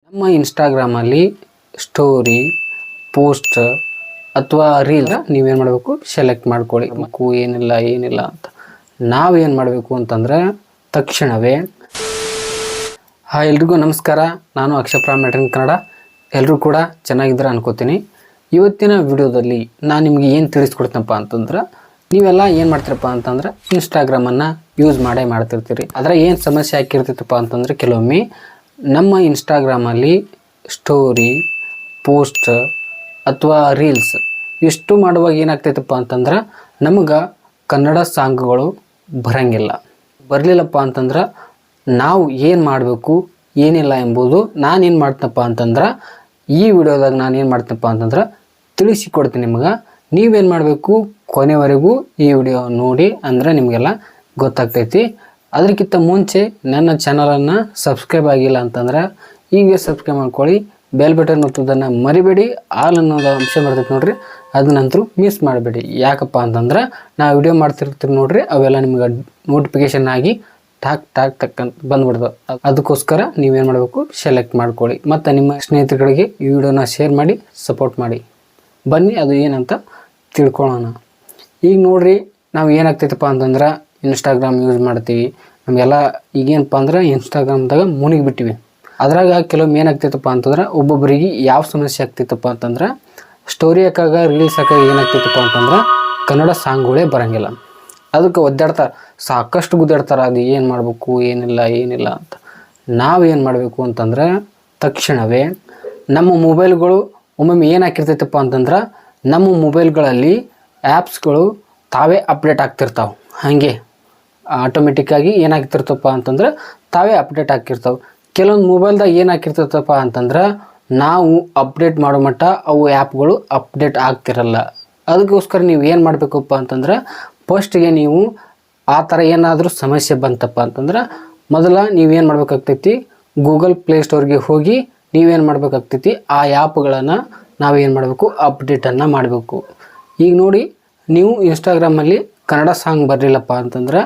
ನಮ್ಮ ಇನ್ಸ್ಟಾಗ್ರಾಮಲ್ಲಿ story, post ಅಥವಾ ರೀಲ್ ನೀವೇನು ಮಾಡಬೇಕು, ಸೆಲೆಕ್ಟ್ ಮಾಡ್ಕೊಳ್ಳಿ. ಏನಿಲ್ಲ ಅಂತ ನಾವೇನು ಮಾಡಬೇಕು ಅಂತಂದರೆ ತಕ್ಷಣವೇ ಎಲ್ರಿಗೂ ನಮಸ್ಕಾರ. ನಾನು ಅಕ್ಷಪ್ರಾ ಮ್ಯಾಟ್ರಿನ್ ಕನ್ನಡ. ಎಲ್ಲರೂ ಕೂಡ ಚೆನ್ನಾಗಿದ್ದಾರೆ ಅನ್ಕೋತೀನಿ. ಇವತ್ತಿನ ವಿಡಿಯೋದಲ್ಲಿ ನಾನು ನಿಮಗೆ ಏನು ತಿಳಿಸ್ಕೊಡ್ತೀನಪ್ಪ ಅಂತಂದ್ರೆ, ನೀವೆಲ್ಲ ಏನು ಮಾಡ್ತೀರಪ್ಪ ಅಂತಂದ್ರೆ ಇನ್ಸ್ಟಾಗ್ರಾಮನ್ನು ಯೂಸ್ ಮಾಡ್ತಿರ್ತೀರಿ. ಅದರ ಏನು ಸಮಸ್ಯೆ ಆಗಿರ್ತೈತಪ್ಪ ಅಂತಂದರೆ, ಕೆಲವೊಮ್ಮೆ ನಮ್ಮ ಇನ್ಸ್ಟಾಗ್ರಾಮಲ್ಲಿ ಸ್ಟೋರಿ, ಪೋಸ್ಟ್ ಅಥವಾ ರೀಲ್ಸ್ ಇಷ್ಟು ಮಾಡುವಾಗ ಏನಾಗ್ತೈತಪ್ಪ ಅಂತಂದ್ರೆ, ನಮಗೆ ಕನ್ನಡ ಸಾಂಗ್ಗಳು ಬರಲಿಲ್ಲಪ್ಪ ಅಂತಂದ್ರೆ ನಾವು ಏನು ಮಾಡಬೇಕು ಏನಿಲ್ಲ ಎಂಬುದು ನಾನೇನು ಮಾಡ್ತನಪ್ಪ ಅಂತಂದ್ರೆ ಈ ವಿಡಿಯೋದಾಗ ನಾನೇನು ಮಾಡ್ತನಪ್ಪ ಅಂತಂದ್ರೆ ತಿಳಿಸಿಕೊಡ್ತೀನಿ ನಿಮಗೆ. ನೀವೇನು ಮಾಡಬೇಕು, ಕೊನೆವರೆಗೂ ಈ ವಿಡಿಯೋ ನೋಡಿ ಅಂದರೆ ನಿಮಗೆಲ್ಲ ಗೊತ್ತಾಗ್ತೈತಿ. ಅದಕ್ಕಿಂತ ಮುಂಚೆ ನನ್ನ ಚಾನಲನ್ನು ಸಬ್ಸ್ಕ್ರೈಬ್ ಆಗಿಲ್ಲ ಅಂತಂದ್ರೆ ಈಗ ಸಬ್ಸ್ಕ್ರೈಬ್ ಮಾಡ್ಕೊಳ್ಳಿ. ಬೆಲ್ ಬಟನ್ ಒತ್ತೋದನ್ನು ಮರಿಬೇಡಿ. ಆಲ್ ಅನ್ನೋದು ಅಂಶ ಬರ್ತೈತೆ ನೋಡ್ರಿ, ಅದನ್ನಂತರೂ ಮಿಸ್ ಮಾಡಬೇಡಿ. ಯಾಕಪ್ಪ ಅಂತಂದ್ರೆ ನಾವು ವಿಡಿಯೋ ಮಾಡ್ತಿರ್ತೀವಿ ನೋಡ್ರಿ, ಅವೆಲ್ಲ ನಿಮ್ಗೆ ನೋಟಿಫಿಕೇಶನ್ ಆಗಿ ಟಾಕ್ ಅಂತ ಬಂದ್ಬಿಡ್ದು. ಅದಕ್ಕೋಸ್ಕರ ನೀವೇನು ಮಾಡಬೇಕು, ಸೆಲೆಕ್ಟ್ ಮಾಡ್ಕೊಳ್ಳಿ. ಮತ್ತು ನಿಮ್ಮ ಸ್ನೇಹಿತರುಗಳಿಗೆ ಈ ವಿಡಿಯೋನ ಶೇರ್ ಮಾಡಿ, ಸಪೋರ್ಟ್ ಮಾಡಿ. ಬನ್ನಿ ಅದು ಏನಂತ ತಿಳ್ಕೊಳ್ಳೋಣ. ಈಗ ನೋಡ್ರಿ, ನಾವು ಏನಾಗ್ತೈತಪ್ಪ ಅಂತಂದ್ರೆ ಇನ್ಸ್ಟಾಗ್ರಾಮ್ ಯೂಸ್ ಮಾಡ್ತೀವಿ. ನಮಗೆಲ್ಲ ಈಗೇನಪ್ಪ ಅಂದ್ರೆ ಇನ್ಸ್ಟಾಗ್ರಾಮ್ದಾಗ ಮುನಿಗಿಬಿಟ್ಟಿವಿ. ಅದ್ರಾಗ ಕೆಲವೊಮ್ಮೆ ಏನಾಗ್ತೈತಪ್ಪ ಅಂತಂದ್ರೆ, ಒಬ್ಬೊಬ್ಬರಿಗೆ ಯಾವ ಸಮಸ್ಯೆ ಆಗ್ತೈತಪ್ಪ ಅಂತಂದ್ರೆ, ಸ್ಟೋರಿ ಹಾಕಾಗ, ರೀಲ್ಸ್ ಹಾಕಾಗ ಏನಾಗ್ತೈತಪ್ಪ ಅಂತಂದ್ರೆ ಕನ್ನಡ ಸಾಂಗ್ಗಳೇ ಬರೋಂಗಿಲ್ಲ. ಅದಕ್ಕೆ ಒದ್ದಾಡ್ತಾರೆ, ಸಾಕಷ್ಟು ಗುದ್ದಾಡ್ತಾರೆ. ಅದು ಏನು ಮಾಡಬೇಕು, ಏನಿಲ್ಲ ಅಂತ. ನಾವೇನು ಮಾಡಬೇಕು ಅಂತಂದ್ರೆ ತಕ್ಷಣವೇ ನಮ್ಮ ಮೊಬೈಲ್ಗಳು ಒಮ್ಮೊಮ್ಮೆ ಏನು ಹಾಕಿರ್ತೈತಪ್ಪ ಅಂತಂದ್ರೆ, ನಮ್ಮ ಮೊಬೈಲ್ಗಳಲ್ಲಿ ಆ್ಯಪ್ಸ್ಗಳು ತಾವೇ ಅಪ್ಡೇಟ್ ಆಗ್ತಿರ್ತಾವೆ. ಹಾಗೆ ಆಟೋಮೆಟಿಕ್ಕಾಗಿ ಏನಾಗ್ತಿರ್ತಪ್ಪ ಅಂತಂದ್ರೆ ತಾವೇ ಅಪ್ಡೇಟ್ ಆಗ್ತಿರ್ತಾವೆ. ಕೆಲವೊಂದು ಮೊಬೈಲ್ದಾಗ ಏನು ಹಾಕಿರ್ತೈತಪ್ಪ ಅಂತಂದ್ರೆ, ನಾವು ಅಪ್ಡೇಟ್ ಮಾಡೋ ಮಟ್ಟ ಅವು ಆ್ಯಪ್ಗಳು ಅಪ್ಡೇಟ್ ಆಗ್ತಿರಲ್ಲ. ಅದಕ್ಕೋಸ್ಕರ ನೀವು ಏನು ಮಾಡಬೇಕಪ್ಪ ಅಂತಂದ್ರೆ, ಫಸ್ಟಿಗೆ ನೀವು ಆ ಥರ ಏನಾದರೂ ಸಮಸ್ಯೆ ಬಂತಪ್ಪ ಅಂತಂದ್ರೆ, ಮೊದಲ ನೀವೇನು ಮಾಡಬೇಕಾಗ್ತೈತಿ, ಗೂಗಲ್ ಪ್ಲೇಸ್ಟೋರ್ಗೆ ಹೋಗಿ ನೀವೇನು ಮಾಡಬೇಕಾಗ್ತೈತಿ, ಆ ಆ್ಯಪ್ಗಳನ್ನು ನಾವೇನು ಮಾಡಬೇಕು, ಅಪ್ಡೇಟನ್ನು ಮಾಡಬೇಕು. ಈಗ ನೋಡಿ, ನೀವು ಇನ್ಸ್ಟಾಗ್ರಾಮಲ್ಲಿ ಕನ್ನಡ ಸಾಂಗ್ ಬರಲಿಲ್ಲಪ್ಪ ಅಂತಂದ್ರೆ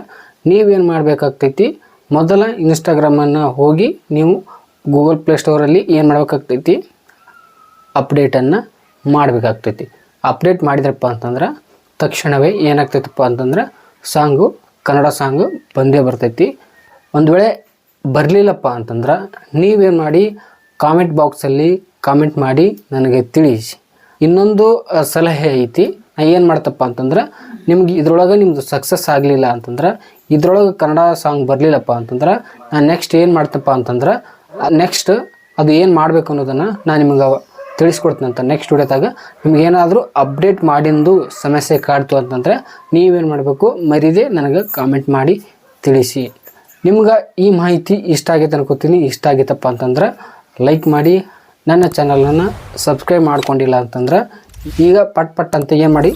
ನೀವೇನು ಮಾಡಬೇಕಾಗ್ತೈತಿ, ಮೊದಲ ಇನ್ಸ್ಟಾಗ್ರಾಮನ್ನು ಹೋಗಿ ನೀವು ಗೂಗಲ್ ಪ್ಲೇಸ್ಟೋರಲ್ಲಿ ಏನು ಮಾಡಬೇಕಾಗ್ತೈತಿ, ಅಪ್ಡೇಟನ್ನು ಮಾಡಬೇಕಾಗ್ತೈತಿ. ಅಪ್ಡೇಟ್ ಮಾಡಿದ್ರಪ್ಪ ಅಂತಂದ್ರೆ ತಕ್ಷಣವೇ ಏನಾಗ್ತೈತಪ್ಪ ಅಂತಂದ್ರೆ ಕನ್ನಡ ಸಾಂಗು ಬಂದೇ ಬರ್ತೈತಿ. ಒಂದು ವೇಳೆ ಬರಲಿಲ್ಲಪ್ಪ ಅಂತಂದ್ರೆ ನೀವೇನು ಮಾಡಿ, ಕಾಮೆಂಟ್ ಬಾಕ್ಸಲ್ಲಿ ಕಾಮೆಂಟ್ ಮಾಡಿ ನನಗೆ ತಿಳಿಸಿ. ಇನ್ನೊಂದು ಸಲಹೆ ಐತಿ, ನಾ ಏನು ಮಾಡ್ತಪ್ಪ ಅಂತಂದ್ರೆ, ನಿಮ್ಗೆ ಇದ್ರೊಳಗೆ ನಿಮ್ಮದು ಸಕ್ಸಸ್ ಆಗಲಿಲ್ಲ ಅಂತಂದ್ರೆ, ಇದ್ರೊಳಗೆ ಕನ್ನಡ ಸಾಂಗ್ ಬರಲಿಲ್ಲಪ್ಪ ಅಂತಂದ್ರೆ, ನಾನು ನೆಕ್ಸ್ಟ್ ಏನು ಮಾಡ್ತಪ್ಪ ಅಂತಂದ್ರೆ, ನೆಕ್ಸ್ಟ್ ಅದು ಏನು ಮಾಡಬೇಕು ಅನ್ನೋದನ್ನು ನಾನು ನಿಮ್ಗೆ ತಿಳಿಸ್ಕೊಡ್ತೀನಿ ಅಂತ. ನೆಕ್ಸ್ಟ್ ವಿಡಿಯೋದಾಗ ನಿಮ್ಗೇನಾದರೂ ಅಪ್ಡೇಟ್ ಮಾಡಿಂದು ಸಮಸ್ಯೆ ಕಾಡ್ತು ಅಂತಂದರೆ ನೀವೇನು ಮಾಡಬೇಕು, ಮರೀದೆ ನನಗೆ ಕಾಮೆಂಟ್ ಮಾಡಿ ತಿಳಿಸಿ. ನಿಮ್ಗೆ ಈ ಮಾಹಿತಿ ಇಷ್ಟ ಆಗೈತೆ ಅನ್ಕೋತೀನಿ. ಇಷ್ಟ ಆಗೈತಪ್ಪ ಅಂತಂದ್ರೆ ಲೈಕ್ ಮಾಡಿ. ನನ್ನ ಚಾನಲನ್ನು ಸಬ್ಸ್ಕ್ರೈಬ್ ಮಾಡ್ಕೊಂಡಿಲ್ಲ ಅಂತಂದ್ರೆ ಈಗ ಪಟ್ ಅಂತ ಏನು ಮಾಡಿ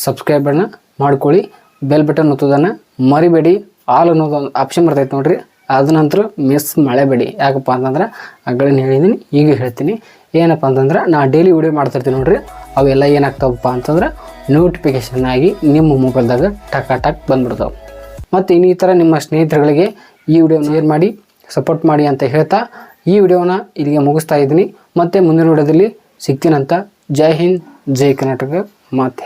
ಸಬ್ಸ್ಕ್ರೈಬನ್ನು ಮಾಡ್ಕೊಳ್ಳಿ. ಬೆಲ್ ಬಟನ್ ಒತ್ತೋದನ್ನು ಮರಿಬೇಡಿ. ಆಲ್ ಅನ್ನೋದು ಒಂದು ಆಪ್ಷನ್ ಬರ್ತೈತೆ ನೋಡ್ರಿ, ಅದನ್ನಂತರೂ ಮಿಸ್ ಮಾಡಬೇಡಿ. ಯಾಕಪ್ಪ ಅಂತಂದ್ರೆ ಅಗಳನ್ನ ಹೇಳಿದ್ದೀನಿ, ಈಗ ಹೇಳ್ತೀನಿ. ಏನಪ್ಪ ಅಂತಂದ್ರೆ ನಾ ಡೈಲಿ ವಿಡಿಯೋ ಮಾಡ್ತಿರ್ತೀನಿ ನೋಡ್ರಿ, ಅವೆಲ್ಲ ಏನಾಗ್ತಾವಪ್ಪ ಅಂತಂದ್ರೆ ನೋಟಿಫಿಕೇಷನ್ ಆಗಿ ನಿಮ್ಮ ಮೊಬೈಲ್ದಾಗ ಟಕ್ ಬಂದ್ಬಿಡ್ತಾವೆ. ಮತ್ತು ಈ ಥರ ನಿಮ್ಮ ಸ್ನೇಹಿತರುಗಳಿಗೆ ಈ ವಿಡಿಯೋನ ಶೇರ್ ಮಾಡಿ, ಸಪೋರ್ಟ್ ಮಾಡಿ ಅಂತ ಹೇಳ್ತಾ ಈ ವಿಡಿಯೋನ ಇಲ್ಲಿಗೆ ಮುಗಿಸ್ತಾ ಇದ್ದೀನಿ. ಮತ್ತು ಮುಂದಿನ ವಿಡಿಯೋದಲ್ಲಿ ಸಿಗ್ತೀನಂತ. ಜೈ ಹಿಂದ್, ಜೈ ಕರ್ನಾಟಕ ಮಾತೆ.